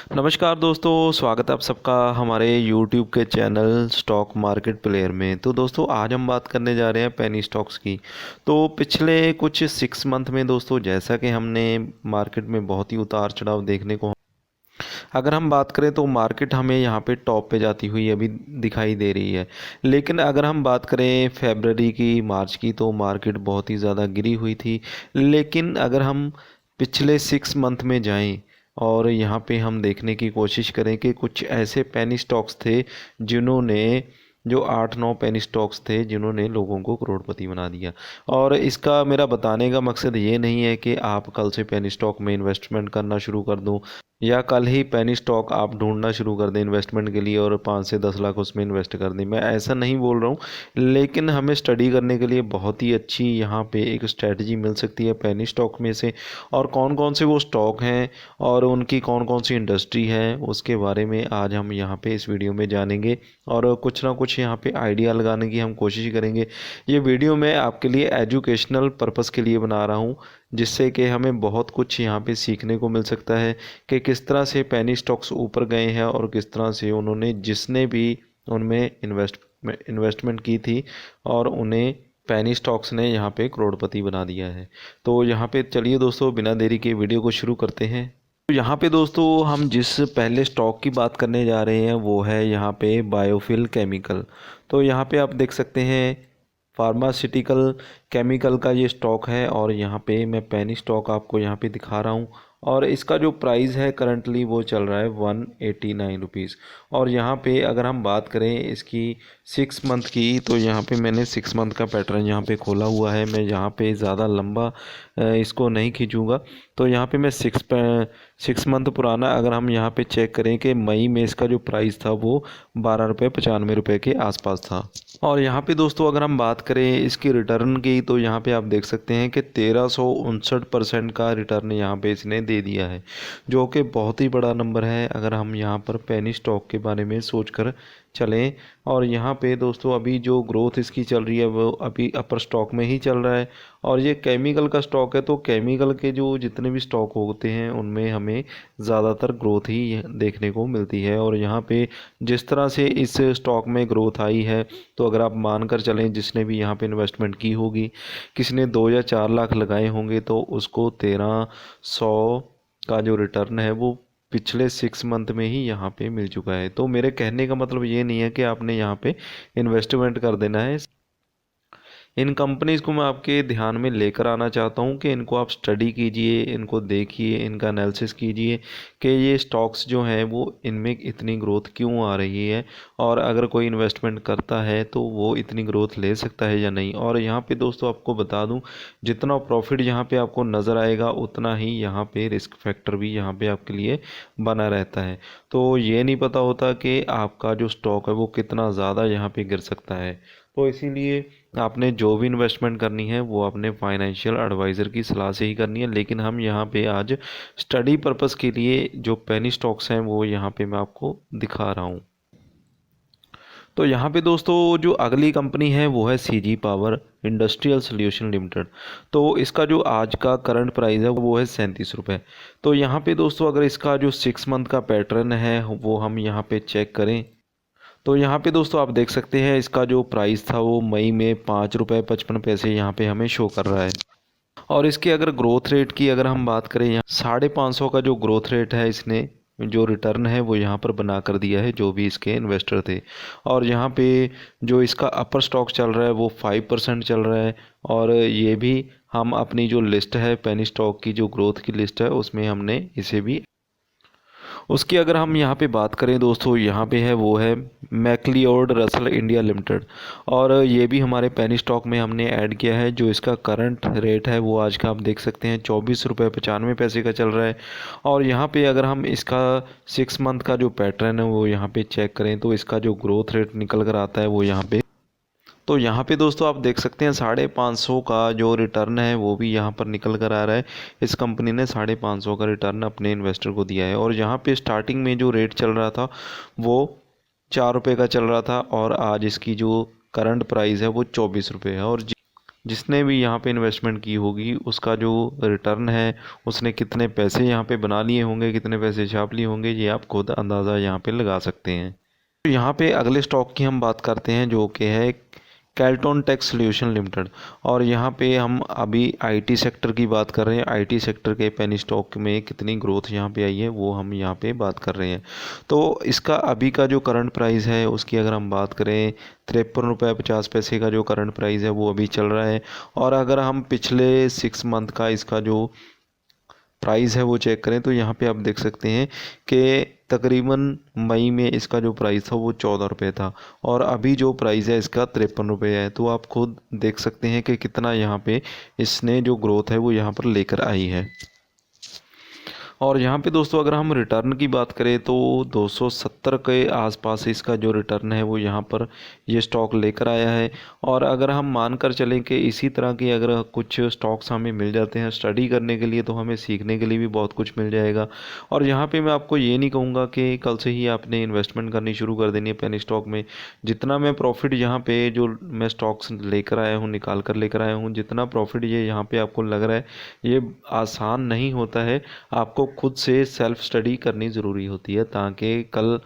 नमस्कार दोस्तों, स्वागत है आप सबका हमारे YouTube के चैनल स्टॉक मार्केट प्लेयर में। तो दोस्तों आज हम बात करने जा रहे हैं पेनी स्टॉक्स की। तो पिछले कुछ 6 मंथ में दोस्तों जैसा कि हमने मार्केट में बहुत ही उतार चढ़ाव देखने को, अगर हम बात करें तो मार्केट हमें यहाँ पे टॉप पे जाती हुई अभी दिखाई दे रही है। लेकिन अगर हम बात करें फरवरी की, मार्च की, तो मार्केट बहुत ही ज़्यादा गिरी हुई थी। लेकिन अगर हम पिछले 6 मंथ में जाएं और यहाँ पे हम देखने की कोशिश करें कि कुछ ऐसे पेनी स्टॉक्स थे जिन्होंने, जो 8-9 पेनी स्टॉक्स थे जिन्होंने लोगों को करोड़पति बना दिया। और इसका मेरा बताने का मकसद ये नहीं है कि आप कल से पेनी स्टॉक में इन्वेस्टमेंट करना शुरू कर दो या कल ही पेनी स्टॉक आप ढूंढना शुरू कर दें इन्वेस्टमेंट के लिए और 5 से 10 लाख उसमें इन्वेस्ट कर दें। मैं ऐसा नहीं बोल रहा हूँ, लेकिन हमें स्टडी करने के लिए बहुत ही अच्छी यहाँ पे एक स्ट्रेटजी मिल सकती है पेनी स्टॉक में से। और कौन कौन से वो स्टॉक हैं और उनकी कौन कौन सी इंडस्ट्री है, उसके बारे में आज हम यहाँ पे इस वीडियो में जानेंगे और कुछ ना कुछ यहाँ पे आइडिया लगाने की हम कोशिश करेंगे। ये वीडियो मैं आपके लिए एजुकेशनल पर्पज़ के लिए बना रहा हूँ, जिससे कि हमें बहुत कुछ यहाँ पे सीखने को मिल सकता है कि किस तरह से पेनी स्टॉक्स ऊपर गए हैं और किस तरह से उन्होंने, जिसने भी उनमें इन्वेस्टमेंट की थी और उन्हें पेनी स्टॉक्स ने यहाँ पे करोड़पति बना दिया है। तो यहाँ पे चलिए दोस्तों बिना देरी के वीडियो को शुरू करते हैं। तो यहाँ पे दोस्तों हम जिस पहले स्टॉक की बात करने जा रहे हैं वो है यहाँ पे बायोफिल केमिकल। तो यहाँ पे आप देख सकते हैं फार्मास्यूटिकल केमिकल का ये स्टॉक है और यहाँ पे मैं पेनी स्टॉक आपको यहाँ पे दिखा रहा हूँ और इसका जो प्राइस है करंटली वो चल रहा है 189 रुपीज़। और यहाँ पे अगर हम बात करें इसकी 6 मंथ की, तो यहाँ पे मैंने 6 मंथ का पैटर्न यहाँ पे खोला हुआ है। मैं यहाँ पे ज़्यादा लंबा इसको नहीं खींचूँगा। तो यहाँ पे मैं 6 मंथ पुराना अगर हम यहाँ पे चेक करें कि मई में इसका जो प्राइस था वो 12 रुपये 95 रुपये के आसपास था। और यहाँ पे दोस्तों अगर हम बात करें इसकी रिटर्न की, तो यहाँ पे आप देख सकते हैं कि 1359% का रिटर्न यहाँ पे इसने दे दिया है, जो कि बहुत ही बड़ा नंबर है अगर हम यहाँ पर पेनी स्टॉक के बारे में सोच कर चलें। और यहाँ पे दोस्तों अभी जो ग्रोथ इसकी चल रही है वो अभी अपर स्टॉक में ही चल रहा है। और ये केमिकल का स्टॉक है, तो केमिकल के जो जितने भी स्टॉक होते हैं उनमें हमें ज़्यादातर ग्रोथ ही देखने को मिलती है। और यहाँ पे जिस तरह से इस स्टॉक में ग्रोथ आई है, तो अगर आप मान कर चलें जिसने भी यहाँ पे इन्वेस्टमेंट की होगी, किसी ने 2 या 4 लाख लगाए होंगे, तो उसको 1300 का जो रिटर्न है वो पिछले 6 मंथ में ही यहाँ पे मिल चुका है। तो मेरे कहने का मतलब ये नहीं है कि आपने यहाँ पे इन्वेस्टमेंट कर देना है। इन कंपनीज़ को मैं आपके ध्यान में लेकर आना चाहता हूँ कि इनको आप स्टडी कीजिए, इनको देखिए, इनका एनालिसिस कीजिए कि ये स्टॉक्स जो हैं वो इनमें इतनी ग्रोथ क्यों आ रही है और अगर कोई इन्वेस्टमेंट करता है तो वो इतनी ग्रोथ ले सकता है या नहीं। और यहाँ पे दोस्तों आपको बता दूँ, जितना प्रॉफिट यहाँ पे आपको नज़र आएगा उतना ही यहाँ पे रिस्क फैक्टर भी यहाँ पे आपके लिए बना रहता है। तो ये नहीं पता होता कि आपका जो स्टॉक है वो कितना ज़्यादा यहाँ पे गिर सकता है। तो इसीलिए आपने जो भी इन्वेस्टमेंट करनी है वो अपने फाइनेंशियल एडवाइज़र की सलाह से ही करनी है। लेकिन हम यहाँ पे आज स्टडी पर्पस के लिए जो पेनी स्टॉक्स हैं वो यहाँ पे मैं आपको दिखा रहा हूँ। तो यहाँ पे दोस्तों जो अगली कंपनी है वो है CG power industrial solution limited. तो इसका जो आज का करंट प्राइस है वो है 37 रुपये। तो यहाँ पे दोस्तों अगर इसका जो 6 मंथ का पैटर्न है वो हम यहाँ पे चेक करें, तो यहाँ पे दोस्तों आप देख सकते हैं इसका जो प्राइस था वो मई में 5 रुपये 55 पैसे यहाँ पे हमें शो कर रहा है। और इसके अगर ग्रोथ रेट की अगर हम बात करें, यहाँ 550 का जो ग्रोथ रेट है, इसने जो रिटर्न है वो यहाँ पर बना कर दिया है जो भी इसके इन्वेस्टर थे। और यहाँ पे जो इसका अपर स्टॉक चल रहा है वो 5% चल रहा है। और ये भी हम अपनी जो लिस्ट है पेनी स्टॉक की, जो ग्रोथ की लिस्ट है, उसमें हमने इसे भी, उसकी अगर हम यहाँ पे बात करें दोस्तों, यहाँ पे है वो है मैक्लियोड रसल इंडिया लिमिटेड। और ये भी हमारे पेनी स्टॉक में हमने ऐड किया है। जो इसका करंट रेट है वो आज का आप देख सकते हैं 24 रुपये 95 पैसे का चल रहा है। और यहाँ पे अगर हम इसका 6 मंथ का जो पैटर्न है वो यहाँ पे चेक करें, तो इसका जो ग्रोथ रेट निकल कर आता है वो यहाँ पे, तो यहाँ पे दोस्तों आप देख सकते हैं 550 का जो रिटर्न है वो भी यहाँ पर निकल कर आ रहा है। इस कंपनी ने 550 का रिटर्न अपने इन्वेस्टर को दिया है। और यहाँ पे स्टार्टिंग में जो रेट चल रहा था वो 4 रुपये का चल रहा था और आज इसकी जो करंट प्राइस है वो 24 रुपये है। और जिसने भी यहाँ पे इन्वेस्टमेंट की होगी उसका जो रिटर्न है, उसने कितने पैसे यहाँ पे बना लिए होंगे, कितने पैसे छाप लिए होंगे, ये आप खुद अंदाज़ा यहाँ पे लगा सकते हैं। तो यहाँ पे अगले स्टॉक की हम बात करते हैं जो कि है कैल्टोन टेक सॉल्यूशन लिमिटेड। और यहाँ पे हम अभी आईटी सेक्टर की बात कर रहे हैं। आईटी सेक्टर के पेनी स्टॉक में कितनी ग्रोथ यहाँ पे आई है वो हम यहाँ पे बात कर रहे हैं। तो इसका अभी का जो करंट प्राइस है उसकी अगर हम बात करें, 53 रुपये 50 पैसे का जो करंट प्राइस है वो अभी चल रहा है। और अगर हम पिछले 6 मंथ का इसका जो प्राइस है वो चेक करें तो यहाँ पे आप देख सकते हैं कि तकरीबन मई में इसका जो प्राइस था वो 14 रुपये था, और अभी जो प्राइस है इसका 53 रुपये है। तो आप खुद देख सकते हैं कि कितना यहाँ पे इसने जो ग्रोथ है वो यहाँ पर लेकर आई है। और यहाँ पे दोस्तों अगर हम रिटर्न की बात करें तो 270 के आसपास इसका जो रिटर्न है वो यहाँ पर ये स्टॉक लेकर आया है। और अगर हम मानकर चलें कि इसी तरह की अगर कुछ स्टॉक्स हमें मिल जाते हैं स्टडी करने के लिए, तो हमें सीखने के लिए भी बहुत कुछ मिल जाएगा। और यहाँ पे मैं आपको ये नहीं कहूँगा कि कल से ही आपने इन्वेस्टमेंट करनी शुरू कर देनी है पेनी स्टॉक में। जितना मैं प्रॉफिट यहाँ पे जो मैं स्टॉक्स लेकर आया हूँ, निकाल कर लेकर आया हूँ, जितना प्रॉफिट ये यहाँ पे आपको लग रहा है, ये आसान नहीं होता है। आपको खुद से सेल्फ स्टडी करनी ज़रूरी होती है, ताकि कल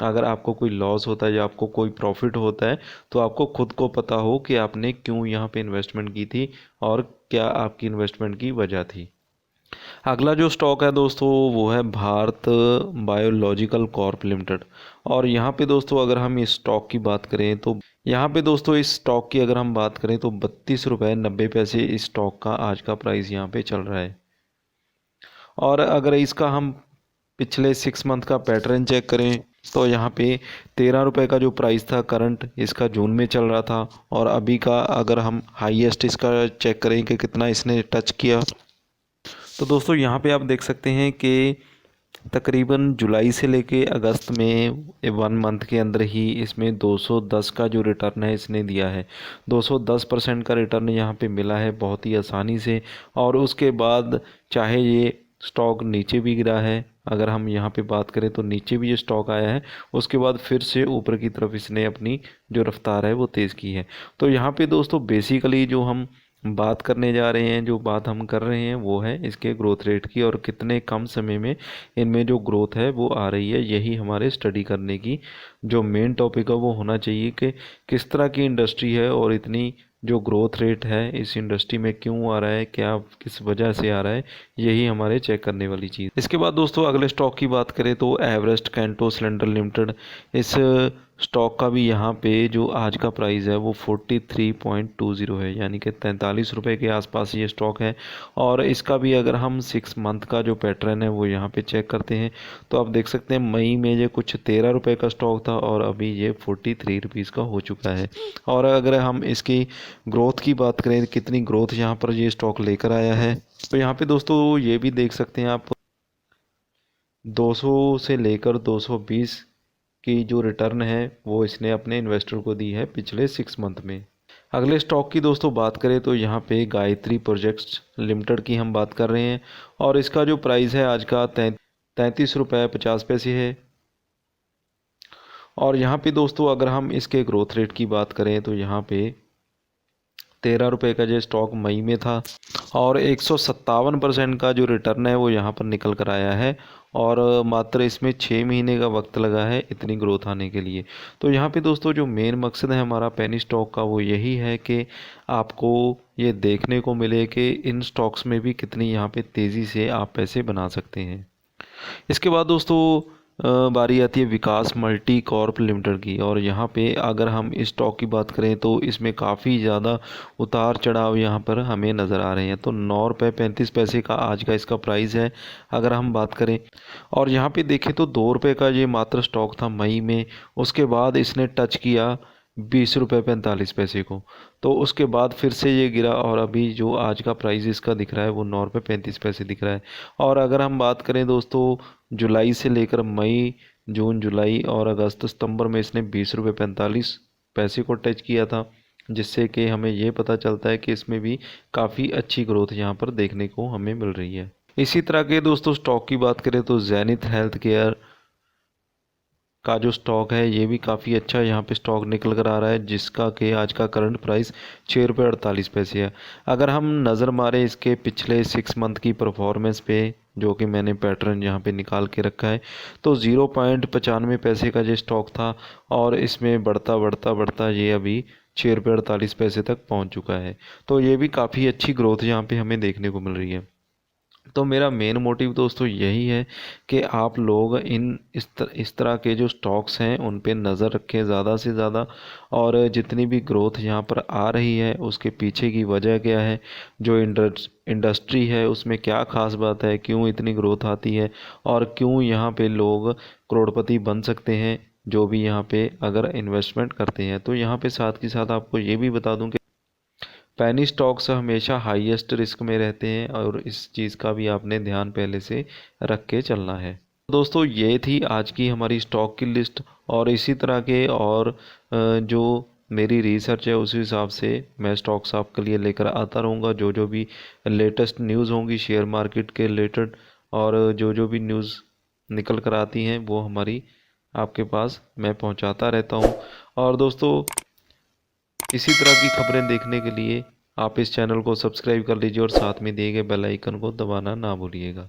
अगर आपको कोई लॉस होता है या आपको कोई प्रॉफिट होता है तो आपको खुद को पता हो कि आपने क्यों यहाँ पे इन्वेस्टमेंट की थी और क्या आपकी इन्वेस्टमेंट की वजह थी। अगला जो स्टॉक है दोस्तों वो है भारत बायोलॉजिकल कॉर्प लिमिटेड। और यहाँ पे दोस्तों अगर हम इस स्टॉक की बात करें तो यहाँ पे दोस्तों इस स्टॉक की अगर हम बात करें तो 32 रुपये 90 पैसे इस स्टॉक का आज का प्राइस यहाँ पे चल रहा है। और अगर इसका हम पिछले 6 मंथ का पैटर्न चेक करें तो यहाँ पे 13 रुपये का जो प्राइस था करंट, इसका जून में चल रहा था। और अभी का अगर हम हाईएस्ट इसका चेक करें कि कितना इसने टच किया, तो दोस्तों यहाँ पे आप देख सकते हैं कि तकरीबन जुलाई से लेके अगस्त में 1 मंथ के अंदर ही इसमें 210 का जो रिटर्न है इसने दिया है। 210% का रिटर्न यहाँ पे मिला है बहुत ही आसानी से। और उसके बाद चाहे ये स्टॉक नीचे भी गिरा है, अगर हम यहाँ पे बात करें तो नीचे भी ये स्टॉक आया है, उसके बाद फिर से ऊपर की तरफ इसने अपनी जो रफ्तार है वो तेज़ की है। तो यहाँ पे दोस्तों बेसिकली जो हम बात करने जा रहे हैं, जो बात हम कर रहे हैं वो है इसके ग्रोथ रेट की, और कितने कम समय में इनमें जो ग्रोथ है वो आ रही है। यही हमारे स्टडी करने की जो मेन टॉपिक है वो होना चाहिए कि किस तरह की इंडस्ट्री है और इतनी जो ग्रोथ रेट है इस इंडस्ट्री में क्यों आ रहा है, क्या किस वजह से आ रहा है, यही हमारे चेक करने वाली चीज़। इसके बाद दोस्तों अगले स्टॉक की बात करें तो एवरेस्ट कैंटो सिलेंडर लिमिटेड। इस स्टॉक का भी यहाँ पे जो आज का प्राइस है वो 43.20 है, यानी कि 43 रुपये के आसपास ये स्टॉक है। और इसका भी अगर हम 6 मंथ का जो पैटर्न है वो यहाँ पे चेक करते हैं तो आप देख सकते हैं मई में ये कुछ 13 रुपये का स्टॉक था और अभी ये 43 रुपीज़ का हो चुका है। और अगर हम इसकी ग्रोथ की बात करें, कितनी ग्रोथ यहाँ पर ये स्टॉक लेकर आया है, तो यहाँ पे दोस्तों ये भी देख सकते हैं आप 200 से लेकर 220 की जो रिटर्न है वो इसने अपने इन्वेस्टर को दी है पिछले 6 मंथ में। अगले स्टॉक की दोस्तों बात करें तो यहाँ पे गायत्री प्रोजेक्ट्स लिमिटेड की हम बात कर रहे हैं। और इसका जो प्राइस है आज का 33 रुपये 50 पैसे है। और यहाँ पे दोस्तों अगर हम इसके ग्रोथ रेट की बात करें तो यहाँ पे 13 रुपये का जो स्टॉक मई में था और 157% का जो रिटर्न है वो यहाँ पर निकल कर आया है। और मात्र इसमें 6 महीने का वक्त लगा है इतनी ग्रोथ आने के लिए। तो यहाँ पे दोस्तों जो मेन मकसद है हमारा पेनी स्टॉक का वो यही है कि आपको ये देखने को मिले कि इन स्टॉक्स में भी कितनी यहाँ पे तेज़ी से आप पैसे बना सकते हैं। इसके बाद दोस्तों बारी आती है विकास मल्टी कॉर्प लिमिटेड की। और यहाँ पे अगर हम इस स्टॉक की बात करें तो इसमें काफ़ी ज़्यादा उतार चढ़ाव यहाँ पर हमें नज़र आ रहे हैं। तो 9 रुपये 35 पैसे का आज का इसका प्राइस है अगर हम बात करें। और यहाँ पे देखें तो 2 रुपये का ये मात्र स्टॉक था मई में, उसके बाद इसने टच किया 20 रुपये 45 पैसे को, तो उसके बाद फिर से ये गिरा और अभी जो आज का प्राइस इसका दिख रहा है वो 9 रुपये 35 पैसे दिख रहा है। और अगर हम बात करें दोस्तों जुलाई से लेकर मई, जून, जुलाई और अगस्त, सितंबर में इसने 20 रुपये 45 पैसे को टच किया था, जिससे कि हमें ये पता चलता है कि इसमें भी काफ़ी अच्छी ग्रोथ यहाँ पर देखने को हमें मिल रही है। इसी तरह के दोस्तों स्टॉक की बात करें तो जैनिथ हेल्थ केयर का जो स्टॉक है ये भी काफ़ी अच्छा यहाँ पे स्टॉक निकल कर आ रहा है, जिसका कि आज का करंट प्राइस 6 रुपये 48 पैसे है। अगर हम नज़र मारें इसके पिछले 6 मंथ की परफॉर्मेंस पे, जो कि मैंने पैटर्न यहाँ पे निकाल के रखा है, तो 0.95 पैसे का जो स्टॉक था और इसमें बढ़ता बढ़ता बढ़ता ये अभी 6 रुपये 48 पैसे तक पहुँच चुका है। तो ये भी काफ़ी अच्छी ग्रोथ यहाँ पे हमें देखने को मिल रही है। तो मेरा मेन मोटिव दोस्तों यही है कि आप लोग इस तरह के जो स्टॉक्स हैं उन पे नज़र रखें ज़्यादा से ज़्यादा, और जितनी भी ग्रोथ यहाँ पर आ रही है उसके पीछे की वजह क्या है, जो इंडस्ट्री है उसमें क्या ख़ास बात है, क्यों इतनी ग्रोथ आती है और क्यों यहाँ पे लोग करोड़पति बन सकते हैं जो भी यहाँ पे अगर इन्वेस्टमेंट करते हैं। तो यहाँ पे साथ के साथ आपको ये भी बता दूं कि पेनी स्टॉक्स हमेशा हाईएस्ट रिस्क में रहते हैं, और इस चीज़ का भी आपने ध्यान पहले से रख के चलना है। दोस्तों ये थी आज की हमारी स्टॉक की लिस्ट, और इसी तरह के और जो मेरी रिसर्च है उस हिसाब से मैं स्टॉक्स आपके लिए लेकर आता रहूँगा। जो जो भी लेटेस्ट न्यूज़ होंगी शेयर मार्केट के रिलेटेड, और जो जो भी न्यूज़ निकल कर आती हैं वो हमारी आपके पास मैं पहुंचाता रहता हूं। और दोस्तों इसी तरह की खबरें देखने के लिए आप इस चैनल को सब्सक्राइब कर लीजिए और साथ में दिए गए बेल आइकन को दबाना ना भूलिएगा।